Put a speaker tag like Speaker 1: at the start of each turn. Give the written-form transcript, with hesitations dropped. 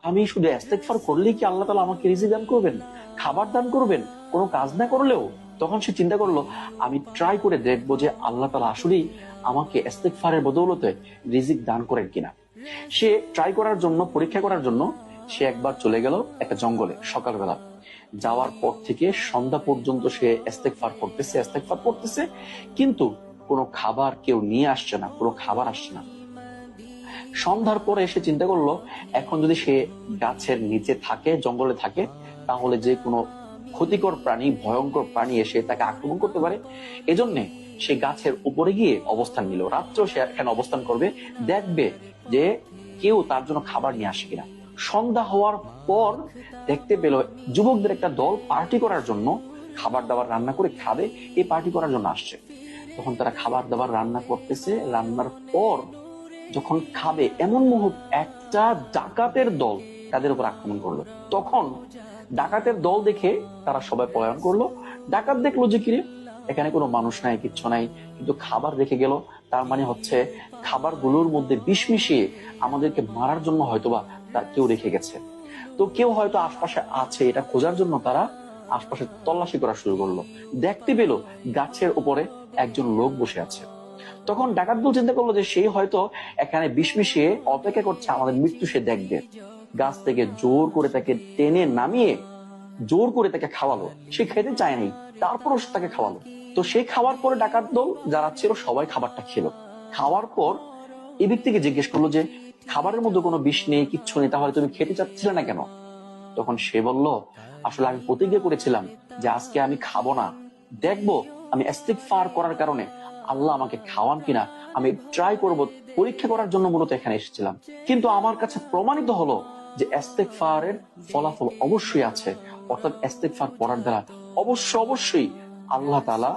Speaker 1: আমি শুধু ইস্তেগফার করলেই কি আল্লাহ তাআলা আমাকে রিজিক দান করবেন, খাবার দান করবেন, কোনো কাজ না করলেও? তখন সে চিন্তা করলো, আমি ট্রাই করে দেখবো যে আল্লাহ তাআলা আসলেই আমাকে ইস্তেগফারের বদৌলতে রিজিক দান করেন কিনা। সে ট্রাই করার জন্য, পরীক্ষা করার জন্য সে একবার চলে গেল একটা জঙ্গলে সকালবেলা। যাওয়ার পর থেকে সন্ধ্যা পর্যন্ত সে ইস্তেগফার করতেছে, কিন্তু কোনো খাবার কেউ নিয়ে আসছে না, কোনো খাবার আসছে না। সন্ধ্যার পরে সে চিন্তা করলো, এখন যদি সে গাছের নিচে থাকে, জঙ্গলে থাকে, তাহলে যে কোনো ক্ষতিকর প্রাণী, ভয়ঙ্কর প্রাণী এসে তাকে আক্রমণ করতে পারে। এজন্য সে গাছের উপরে গিয়ে অবস্থান নিল। রাত্রেও সে এখানে অবস্থান করবে, দেখবে যে কেউ তার জন্য খাবার নিয়ে আসে কিনা। সন্ধ্যা হওয়ার পর দেখতে পেল যুবকদের একটা দল পার্টি করার জন্য, খাবার দাবার রান্না করে খাবে, এই পার্টি করার জন্য আসছে। তখন তারা খাবার দাবার রান্না করতেছে। রান্নার পর যখন খাবে, এমন মুহূর্তে একটা ডাকাতের দল তাদের উপর আক্রমণ করলো। তখন ডাকাতের দল দেখে তারা সবাই পলায়ন করলো। ডাকাত দেখলো যে কিরে, এখানে কোনো মানুষ নাই, কিচ্ছু নাই, কিন্তু খাবার রেখে গেল। তার মানে হচ্ছে খাবারগুলোর মধ্যে বিষ মিশিয়ে আমাদেরকে মারার জন্য হয়তোবা তার কেউ রেখে গেছে। তো কেউ হয়তো আশপাশে আছে, এটা খোঁজার জন্য তারা আশপাশে তল্লাশি করা শুরু করলো। দেখতে পেল গাছের উপরে একজন লোক বসে আছে। তখন ডাকাত দল চিন্তা করলো যে সেই হয়তো এখানে বিষ মিশিয়ে অপেক্ষা করছে আমাদের মৃত্যু সে দেখবে। গাছ থেকে জোর করে তাকে টেনে নামিয়ে জোর করে তাকে খাওয়ালো। সে খেতে চায় নাই, তারপরও তাকে খাওয়ালো। তো সেই খাওয়ার পরে ডাকাত দল যারা ছিল সবাই খাবারটা খেলো। খাওয়ার পর এই ব্যক্তিকে জিজ্ঞেস করলো যে, খাবারের মধ্যে কোনো বিষ নেই, কিচ্ছু নেই, তাহলে তুমি খেতে চাচ্ছিলে না কেন? তখন সে বলল, আসলে আমি প্রতিজ্ঞা করেছিলাম যে আজকে আমি খাবো না, দেখবো আমি ইস্তেগফার করার কারণে আল্লাহ আমাকে খাওয়ান কিনা। আমি ট্রাই করব, পরীক্ষা করার জন্য মূলত এখানে এসেছিলাম। কিন্তু আমার কাছে প্রমাণিত হলো যে ইস্তেগফারের ফলাফল অবশ্যই আছে, অর্থাৎ ইস্তেগফার করার দ্বারা অবশ্যই আল্লাহ তাআলা